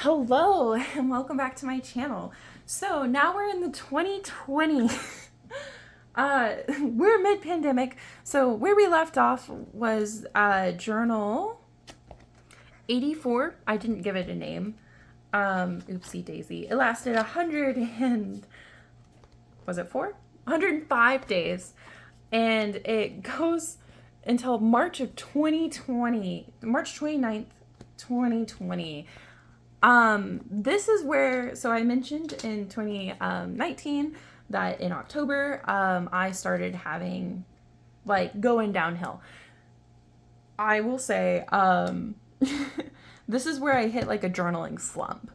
Hello and welcome back to my channel. So now we're in the 2020. We're mid-pandemic. So where we left off was journal 84. I didn't give it a name. Oopsie daisy. It lasted 100 and was it 105 days, and it goes until March of 2020, March 29th, 2020. This is where, so I mentioned in 2019 that in October, I started having, like, going downhill. I will say, this is where I hit, like, a journaling slump.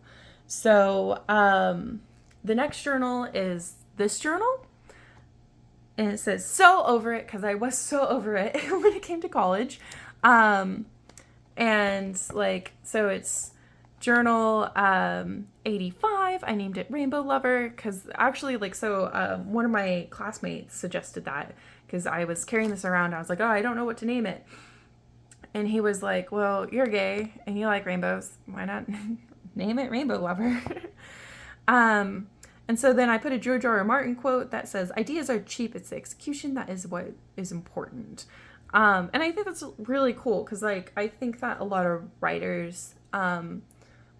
So, the next journal is this journal, and it says, so over it, because I was so over it when it came to college. And, like, so it's journal 85. I named it Rainbow Lover because actually, like, so one of my classmates suggested that because I was carrying this around. I was like, oh, I don't know what to name it. And he was like, well, you're gay and you like rainbows. Why not name it Rainbow Lover? And so then I put a George R. R. Martin quote that says, ideas are cheap, it's the execution that is what is important. And I think that's really cool because, like, I think that a lot of writers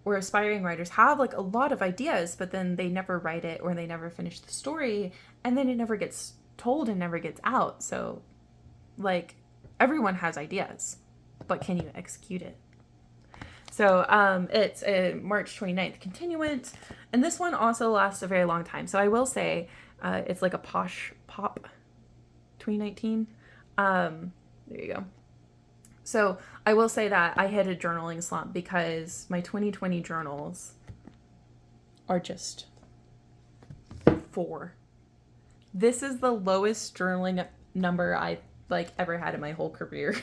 or aspiring writers have, like, a lot of ideas, but then they never write it or they never finish the story, and then it never gets told and never gets out. So, like, everyone has ideas, but can you execute it? So it's a March 29th continuance, and this one also lasts a very long time. So I will say it's like a posh pop 2019. There you go. So I will say that I hit a journaling slump because my 2020 journals are just 4. This is the lowest journaling number I like ever had in my whole career.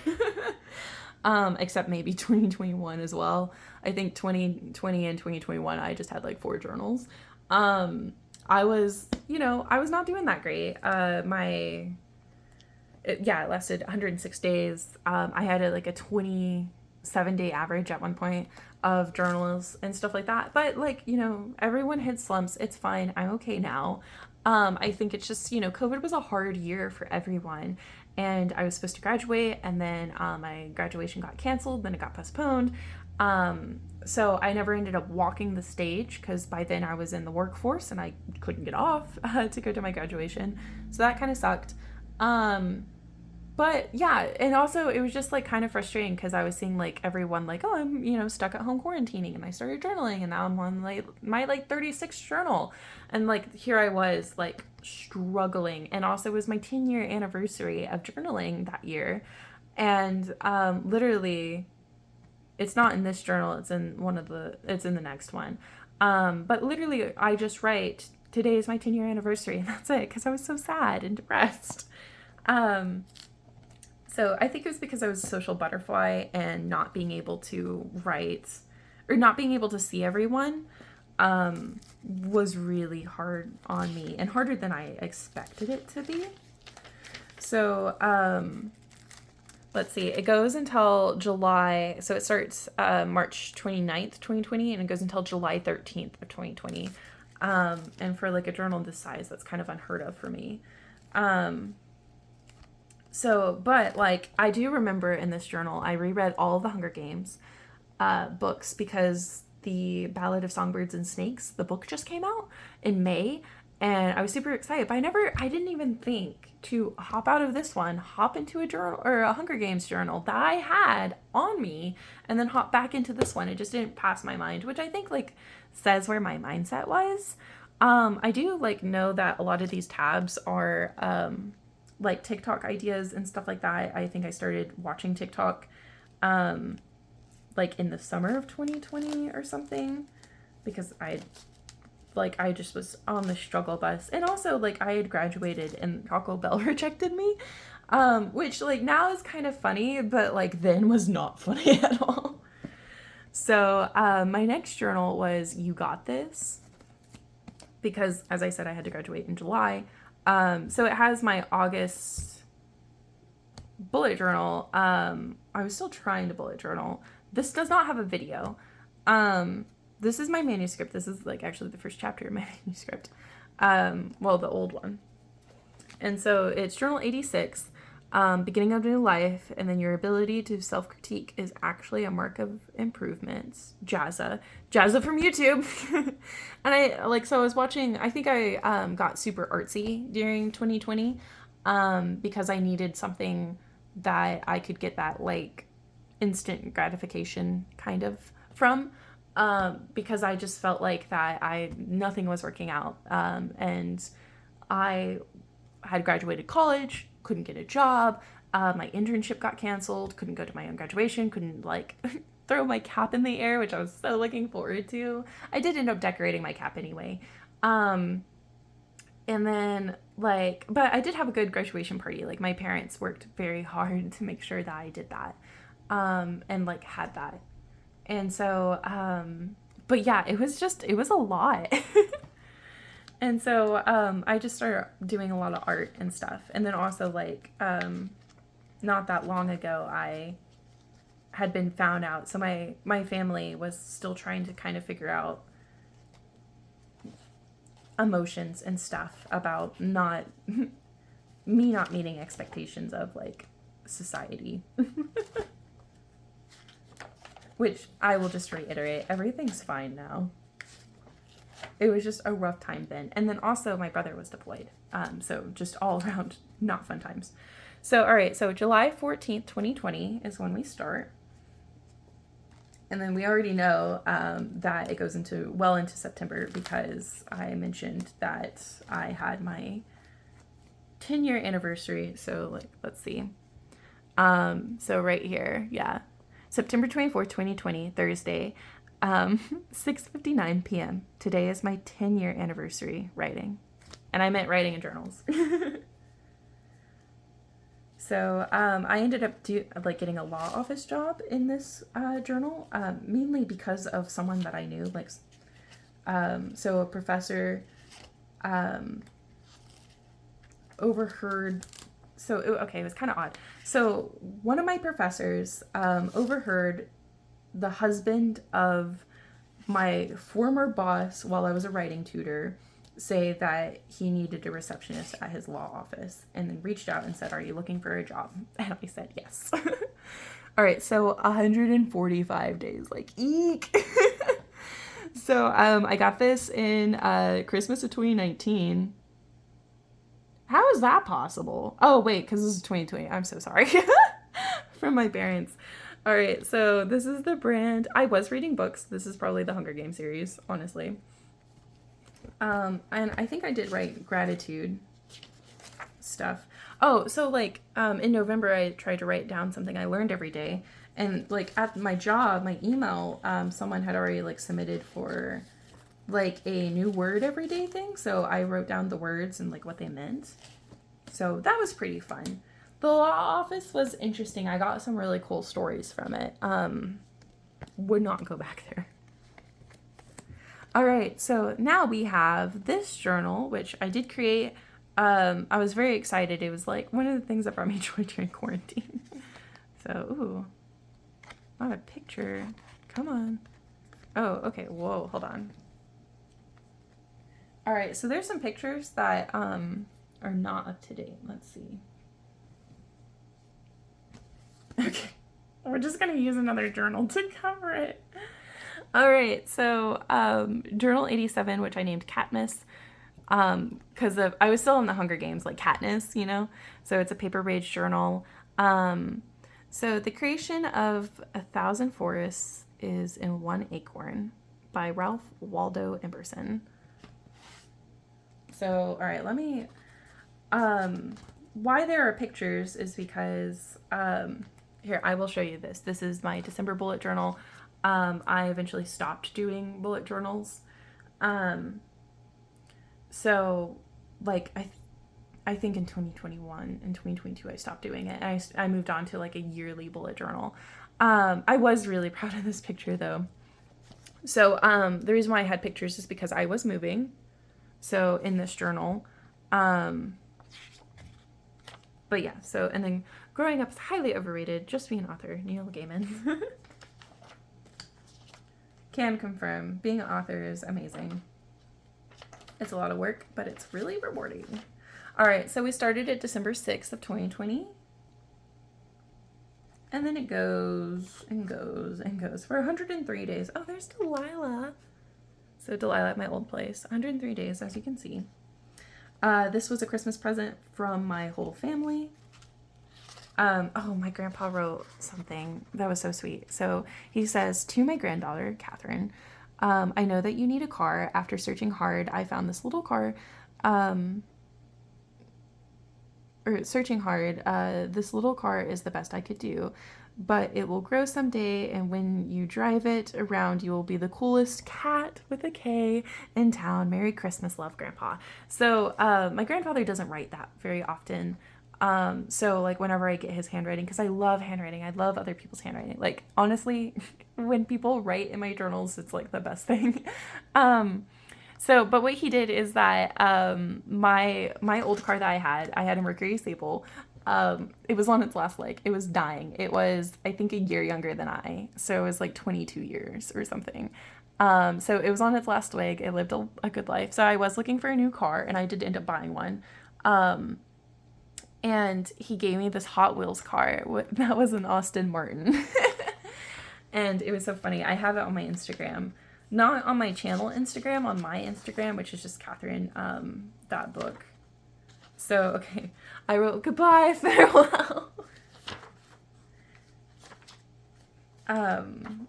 Except maybe 2021 as well. I think 2020 and 2021 I just had like 4 journals. I was not doing that great. It lasted 106 days. I had a 27-day average at one point of journals and stuff like that. But, like, everyone hits slumps. It's fine. I'm okay now. I think it's just, COVID was a hard year for everyone. And I was supposed to graduate, and then my graduation got canceled, then it got postponed. So I never ended up walking the stage because by then I was in the workforce and I couldn't get off to go to my graduation. So that kind of sucked. But yeah, and also it was just like kind of frustrating because I was seeing like everyone like, oh, I'm stuck at home quarantining, and I started journaling, and now I'm on like my 36th journal, and like here I was like struggling, and also it was my 10-year anniversary of journaling that year, and literally, it's not in this journal, it's in the next one, but literally I just write, today is my 10-year anniversary, and that's it because I was so sad and depressed. So I think it was because I was a social butterfly and not being able to write or not being able to see everyone was really hard on me, and harder than I expected it to be. So let's see, it goes until July. So it starts March 29th, 2020, and it goes until July 13th of 2020. And for like a journal this size, that's kind of unheard of for me. So, but like, I do remember in this journal, I reread all of the Hunger Games books because the Ballad of Songbirds and Snakes, the book just came out in May, and I was super excited, but I didn't even think to hop out of this one, hop into a journal or a Hunger Games journal that I had on me, and then hop back into this one. It just didn't pass my mind, which I think like says where my mindset was. I do like know that a lot of these tabs are like TikTok ideas and stuff like that. I think I started watching TikTok like in the summer of 2020 or something because I just was on the struggle bus, and also like I had graduated and Taco Bell rejected me, which like now is kind of funny, but like then was not funny at all. So my next journal was You Got This, because as I said, I had to graduate in July. So it has my August bullet journal. I was still trying to bullet journal. This does not have a video. this is my manuscript. This is like actually the first chapter of my manuscript. Well, the old one. And so it's journal 86, beginning of new life, and then your ability to self-critique is actually a mark of improvements. Jazza from YouTube. And I was watching, I think I got super artsy during 2020 because I needed something that I could get that like instant gratification kind of from. Because I just felt like that nothing was working out. And I had graduated college, couldn't get a job. My internship got canceled, couldn't go to my own graduation, couldn't like throw my cap in the air, which I was so looking forward to. I did end up decorating my cap anyway. And then but I did have a good graduation party. Like my parents worked very hard to make sure that I did that. And like had that. And so, but yeah, it was a lot. And so I just started doing a lot of art and stuff. And then also, not that long ago, I had been found out. So my family was still trying to kind of figure out emotions and stuff about me not meeting expectations of, like, society. Which I will just reiterate, everything's fine now. It was just a rough time then. And then also my brother was deployed. So just all around not fun times. So, all right. So July 14th, 2020 is when we start. And then we already know that it goes well into September because I mentioned that I had my 10-year anniversary. So let's see. So right here. Yeah. September 24th, 2020, Thursday. 6:59 p.m. Today is my 10-year anniversary writing. And I meant writing in journals. So I ended up getting a law office job in this journal, mainly because of someone that I knew. So a professor overheard. So it was kind of odd. So one of my professors overheard the husband of my former boss while I was a writing tutor say that he needed a receptionist at his law office, and then reached out and said, "Are you looking for a job?" And I said yes. All right, so 145 days, like eek. So I got this in Christmas of 2019. How is that possible? Oh wait, because this is 2020. I'm so sorry. From my parents. All right, so this is the brand. I was reading books. This is probably the Hunger Games series, honestly. And I think I did write gratitude stuff. Oh, so in November, I tried to write down something I learned every day. And at my job, my email, someone had already submitted for a new word every day thing. So I wrote down the words and what they meant. So that was pretty fun. The law office was interesting. I got some really cool stories from it. Would not go back there. All right, so now we have this journal, which I did create. I was very excited. It was one of the things that brought me joy during quarantine. So, ooh, not a picture. Come on. Oh, okay. Whoa, hold on. All right, so there's some pictures that are not up to date. Let's see. Okay, we're just gonna use another journal to cover it. All right, so journal 87, which I named Katniss, because I was still in the Hunger Games, Katniss, So it's a paper-based journal. So the creation of 1,000 forests is in one acorn by Ralph Waldo Emerson. So, all right, let me. Why there are pictures is because here, I will show you this. This is my December bullet journal. I eventually stopped doing bullet journals. So I think in 2021 and 2022 I stopped doing it, and I moved on to a yearly bullet journal. I was really proud of this picture though. So the reason why I had pictures is because I was moving. So in this journal, but yeah, so, and then growing up is highly overrated. Just be an author, Neil Gaiman. Can confirm. Being an author is amazing. It's a lot of work, but it's really rewarding. All right, so we started at December 6th of 2020. And then it goes and goes and goes for 103 days. Oh, there's Delilah. So Delilah at my old place. 103 days, as you can see. This was a Christmas present from my whole family. Oh, my grandpa wrote something that was so sweet. So he says, to my granddaughter, Catherine, I know that you need a car. After searching hard, I found this little car. Searching hard, this little car is the best I could do. But it will grow someday, and when you drive it around, you will be the coolest cat with a K in town. Merry Christmas, love, Grandpa. So my grandfather doesn't write that very often. So like whenever I get his handwriting, because I love handwriting, I love other people's handwriting. Like honestly, when people write in my journals, it's like the best thing. But what he did is that my old car that I had a Mercury Sable. It was on its last leg. It was dying. It was, I think, a year younger than I. So it was like 22 years or something. So it was on its last leg. It lived a good life. So I was looking for a new car, and I did end up buying one. And he gave me this Hot Wheels car. That was an Aston Martin. And it was so funny. I have it on my Instagram. Not on my channel Instagram, on my Instagram, which is just katherine.book. So, okay. I wrote goodbye, farewell. I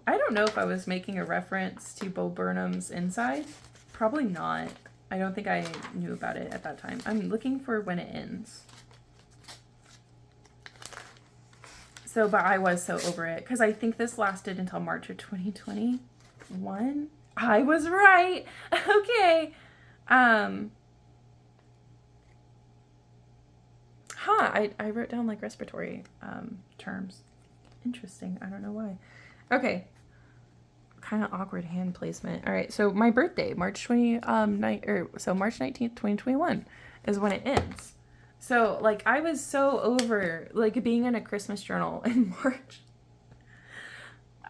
don't know if I was making a reference to Bo Burnham's Inside. Probably not. I don't think I knew about it at that time. I'm looking for when it ends. So, but I was so over it because I think this lasted until March of 2021. I was right. Okay. I wrote down like respiratory terms. Interesting. I don't know why. Okay. Kind of awkward hand placement. All right. So my birthday, March 19th, 2021 is when it ends. So like I was so over like being in a Christmas journal in March.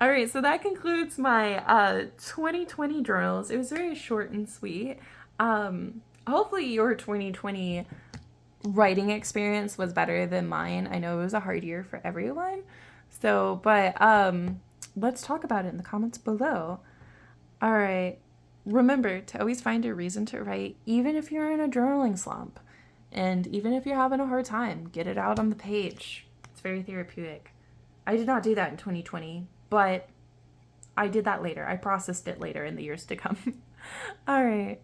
All right. So that concludes my 2020 journals. It was very short and sweet. Hopefully your 2020 writing experience was better than mine. I know it was a hard year for everyone. So, but let's talk about it in the comments below. All right. Remember to always find a reason to write, even if you're in a journaling slump. And even if you're having a hard time, get it out on the page. It's very therapeutic. I did not do that in 2020, but I did that later. I processed it later in the years to come. All right.